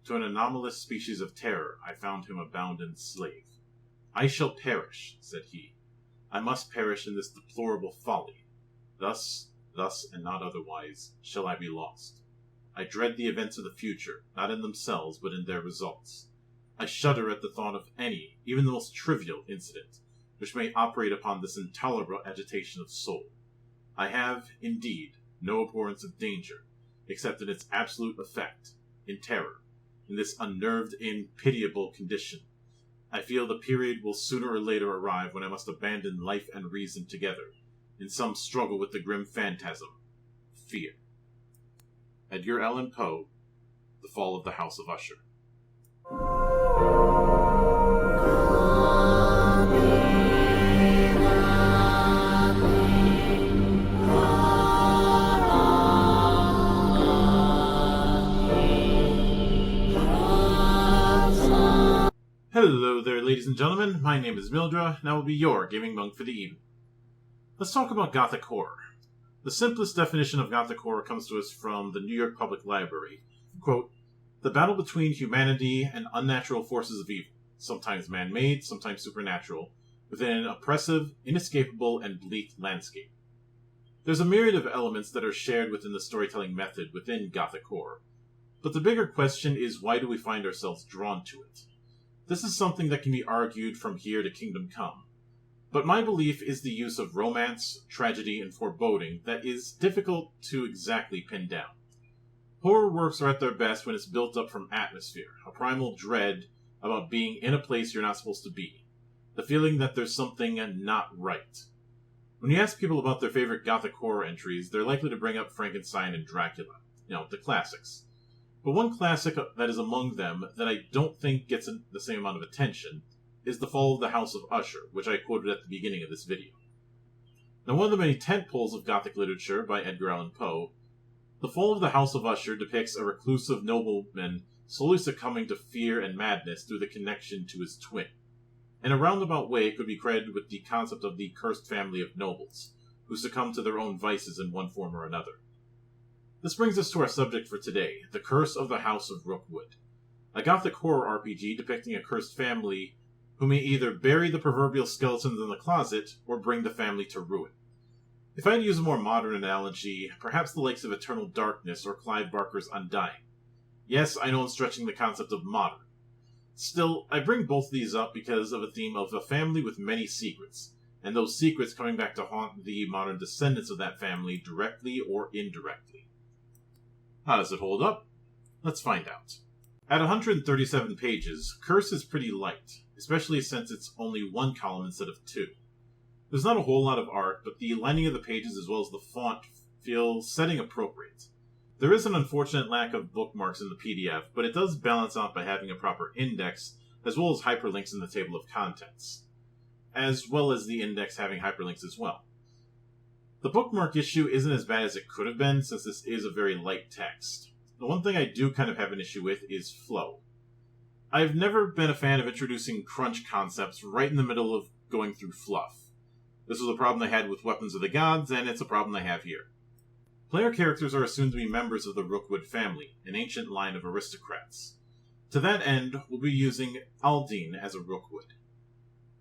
to an anomalous species of terror, I found him a bounden slave. I shall perish, said he. I must perish in this deplorable folly. Thus, and not otherwise, shall I be lost. I dread the events of the future, not in themselves, but in their results. I shudder at the thought of any, even the most trivial, incident, which may operate upon this intolerable agitation of soul. I have, indeed, no abhorrence of danger, except in its absolute effect, in terror, in this unnerved, pitiable condition. I feel the period will sooner or later arrive when I must abandon life and reason together, in some struggle with the grim phantasm, fear. Edgar Allan Poe, The Fall of the House of Usher. Hello there, ladies and gentlemen. My name is Mildra, and I will be your gaming monk for the evening. Let's talk about Gothic horror. The simplest definition of Gothic horror comes to us from the New York Public Library. Quote, the battle between humanity and unnatural forces of evil, sometimes man-made, sometimes supernatural, within an oppressive, inescapable, and bleak landscape. There's a myriad of elements that are shared within the storytelling method within Gothic horror, but the bigger question is, why do we find ourselves drawn to it? This is something that can be argued from here to Kingdom Come, but my belief is the use of romance, tragedy, and foreboding that is difficult to exactly pin down. Horror works are at their best when it's built up from atmosphere, a primal dread about being in a place you're not supposed to be, the feeling that there's something not right. When you ask people about their favorite Gothic horror entries, they're likely to bring up Frankenstein and Dracula, the classics. But one classic that is among them that I don't think gets the same amount of attention is The Fall of the House of Usher, which I quoted at the beginning of this video. Now, one of the many tentpoles of Gothic literature by Edgar Allan Poe, The Fall of the House of Usher depicts a reclusive nobleman slowly succumbing to fear and madness through the connection to his twin. In a roundabout way, it could be credited with the concept of the cursed family of nobles, who succumb to their own vices in one form or another. This brings us to our subject for today, The Curse of the House of Rookwood, a Gothic horror RPG depicting a cursed family who may either bury the proverbial skeletons in the closet or bring the family to ruin. If I had to use a more modern analogy, perhaps the likes of Eternal Darkness or Clive Barker's Undying. Yes, I know I'm stretching the concept of modern. Still, I bring both these up because of a theme of a family with many secrets, and those secrets coming back to haunt the modern descendants of that family directly or indirectly. How does it hold up? Let's find out. At 137 pages, Curse is pretty light, especially since it's only one column instead of two. There's not a whole lot of art, but the lining of the pages as well as the font feel setting appropriate. There is an unfortunate lack of bookmarks in the PDF, but it does balance out by having a proper index, as well as hyperlinks in the table of contents, as well as the index having hyperlinks as well. The bookmark issue isn't as bad as it could have been, since this is a very light text. The one thing I do kind of have an issue with is flow. I've never been a fan of introducing crunch concepts right in the middle of going through fluff. This was a problem I had with Weapons of the Gods, and it's a problem I have here. Player characters are assumed to be members of the Rookwood family, an ancient line of aristocrats. To that end, we'll be using Aldine as a Rookwood.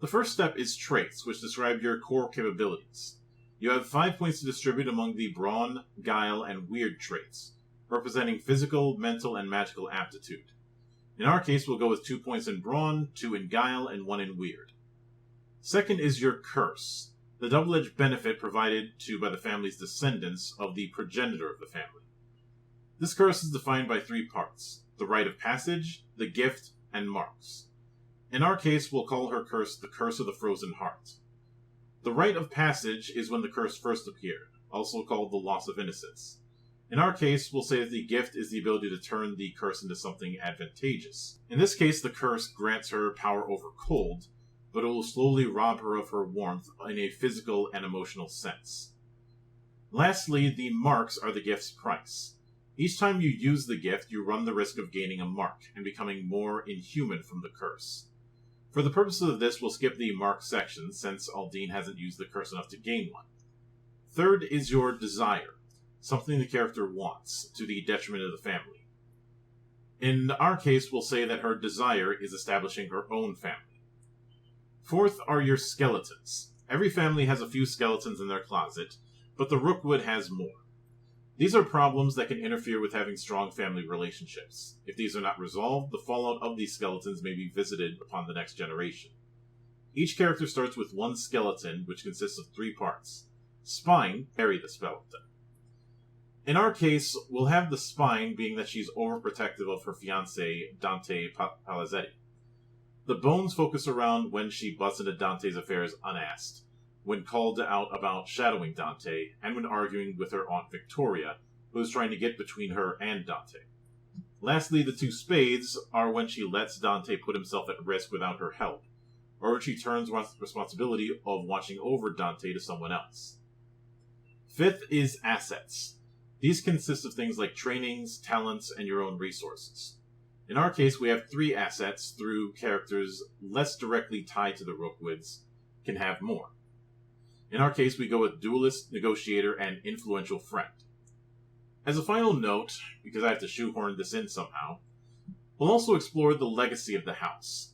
The first step is traits, which describe your core capabilities. You have 5 points to distribute among the Brawn, Guile, and Weird traits, representing physical, mental, and magical aptitude. In our case, we'll go with 2 points in Brawn, 2 in Guile, and 1 in Weird. Second is your Curse, the double-edged benefit provided to by the family's descendants of the progenitor of the family. This curse is defined by 3 parts: the rite of passage, the gift, and marks. In our case, we'll call her curse the Curse of the Frozen Heart. The rite of passage is when the curse first appeared, also called the Loss of Innocence. In our case, we'll say that the gift is the ability to turn the curse into something advantageous. In this case, the curse grants her power over cold, but it will slowly rob her of her warmth in a physical and emotional sense. Lastly, the marks are the gift's price. Each time you use the gift, you run the risk of gaining a mark and becoming more inhuman from the curse. For the purposes of this, we'll skip the mark section, since Aldine hasn't used the curse enough to gain one. Third is your desire, something the character wants, to the detriment of the family. In our case, we'll say that her desire is establishing her own family. Fourth are your skeletons. Every family has a few skeletons in their closet, but the Rookwood has more. These are problems that can interfere with having strong family relationships. If these are not resolved, the fallout of these skeletons may be visited upon the next generation. Each character starts with one skeleton, which consists of 3 parts. Spine, carry the skeleton. In our case, we'll have the spine being that she's overprotective of her fiancé, Dante Palazzetti. The bones focus around when she busts into Dante's affairs unasked, when called out about shadowing Dante, and when arguing with her Aunt Victoria, who is trying to get between her and Dante. Lastly, the 2 spades are when she lets Dante put himself at risk without her help, or when she turns responsibility of watching over Dante to someone else. Fifth is assets. These consist of things like trainings, talents, and your own resources. In our case, we have 3 assets through characters less directly tied to the Rookwoods can have more. In our case, we go with Duelist, Negotiator, and Influential Friend. As a final note, because I have to shoehorn this in somehow, we'll also explore the legacy of the house.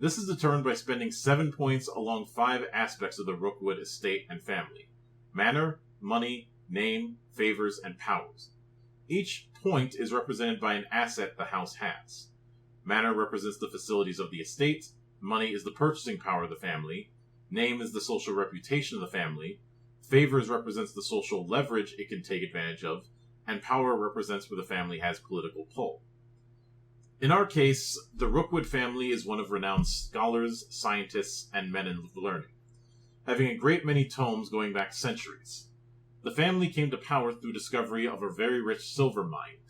This is determined by spending 7 points along 5 aspects of the Rookwood estate and family: manor, money, name, favors, and powers. Each point is represented by an asset the house has. Manor represents the facilities of the estate, money is the purchasing power of the family, name is the social reputation of the family, favors represents the social leverage it can take advantage of, and power represents where the family has political pull. In our case, the Rookwood family is one of renowned scholars, scientists, and men of learning, having a great many tomes going back centuries. The family came to power through discovery of a very rich silver mine,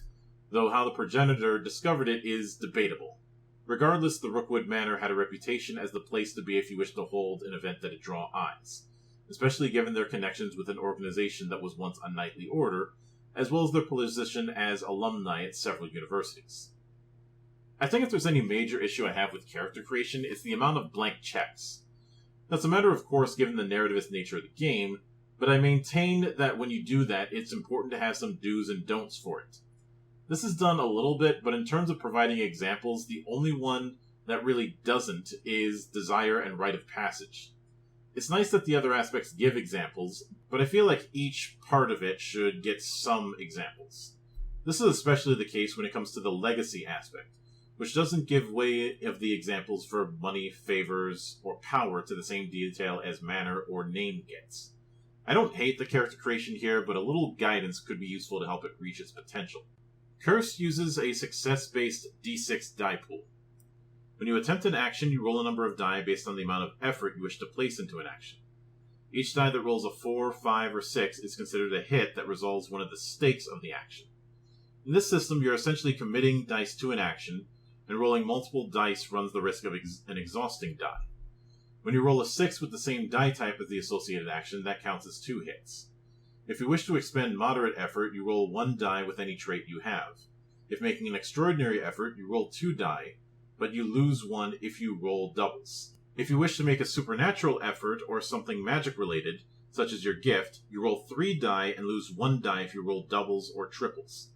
though how the progenitor discovered it is debatable. Regardless, the Rookwood Manor had a reputation as the place to be if you wish to hold an event that'd draw eyes, especially given their connections with an organization that was once a knightly order, as well as their position as alumni at several universities. I think if there's any major issue I have with character creation, it's the amount of blank checks. That's a matter of course given the narrativist nature of the game, but I maintain that when you do that, it's important to have some do's and don'ts for it. This is done a little bit, but in terms of providing examples, the only one that really doesn't is desire and rite of passage. It's nice that the other aspects give examples, but I feel like each part of it should get some examples. This is especially the case when it comes to the legacy aspect, which doesn't give way of the examples for money, favors, or power to the same detail as manor or name gets. I don't hate the character creation here, but a little guidance could be useful to help it reach its potential. Curse uses a success-based d6 die pool. When you attempt an action, you roll a number of die based on the amount of effort you wish to place into an action. Each die that rolls a 4, 5, or 6 is considered a hit that resolves one of the stakes of the action. In this system, you're essentially committing dice to an action, and rolling multiple dice runs the risk of an exhausting die. When you roll a 6 with the same die type as the associated action, that counts as 2 hits. If you wish to expend moderate effort, you roll 1 die with any trait you have. If making an extraordinary effort, you roll 2 die, but you lose 1 if you roll doubles. If you wish to make a supernatural effort or something magic related, such as your gift, you roll 3 die and lose 1 die if you roll doubles or triples,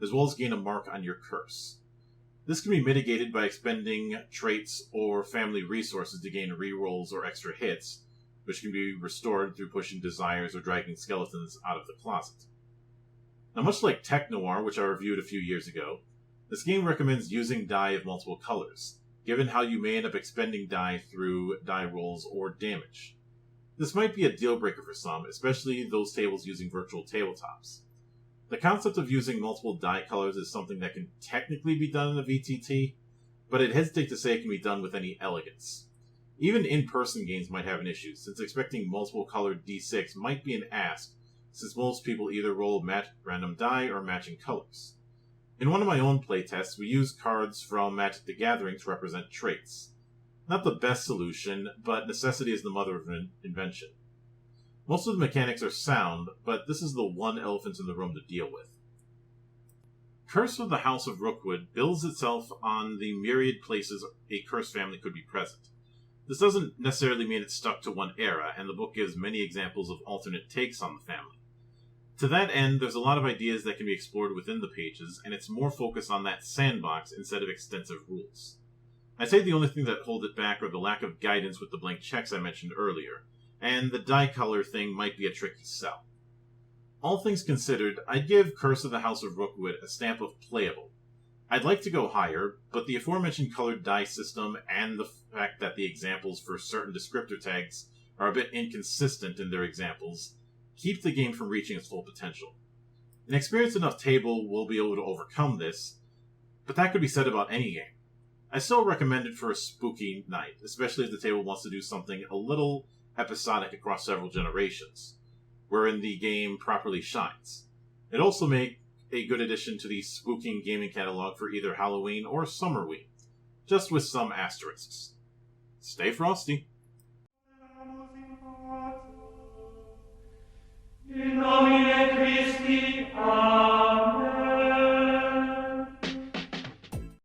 as well as gain a mark on your curse. This can be mitigated by expending traits or family resources to gain rerolls or extra hits, which can be restored through pushing desires or dragging skeletons out of the closet. Now, much like Tech Noir, which I reviewed a few years ago, this game recommends using die of multiple colors, given how you may end up expending die through die rolls or damage. This might be a deal breaker for some, especially those tables using virtual tabletops. The concept of using multiple die colors is something that can technically be done in a VTT, but I'd hesitate to say it can be done with any elegance. Even in-person games might have an issue, since expecting multiple colored D6 might be an ask, since most people either roll random die or matching colors. In one of my own playtests, we used cards from Magic the Gathering to represent traits. Not the best solution, but necessity is the mother of invention. Most of the mechanics are sound, but this is the one elephant in the room to deal with. Curse of the House of Rookwood builds itself on the myriad places a cursed family could be present. This doesn't necessarily mean it's stuck to one era, and the book gives many examples of alternate takes on the family. To that end, there's a lot of ideas that can be explored within the pages, and it's more focused on that sandbox instead of extensive rules. I'd say the only thing that holds it back are the lack of guidance with the blank checks I mentioned earlier, and the die color thing might be a tricky sell. All things considered, I'd give Curse of the House of Rookwood a stamp of playable. I'd like to go higher, but the aforementioned colored die system and the fact that the examples for certain descriptor tags are a bit inconsistent in their examples keep the game from reaching its full potential. An experienced enough table will be able to overcome this, but that could be said about any game. I still recommend it for a spooky night, especially if the table wants to do something a little episodic across several generations, wherein the game properly shines. It also makes a good addition to the spooking gaming catalog for either Halloween or Summerween, just with some asterisks. Stay frosty! In nomine Christi, Amen.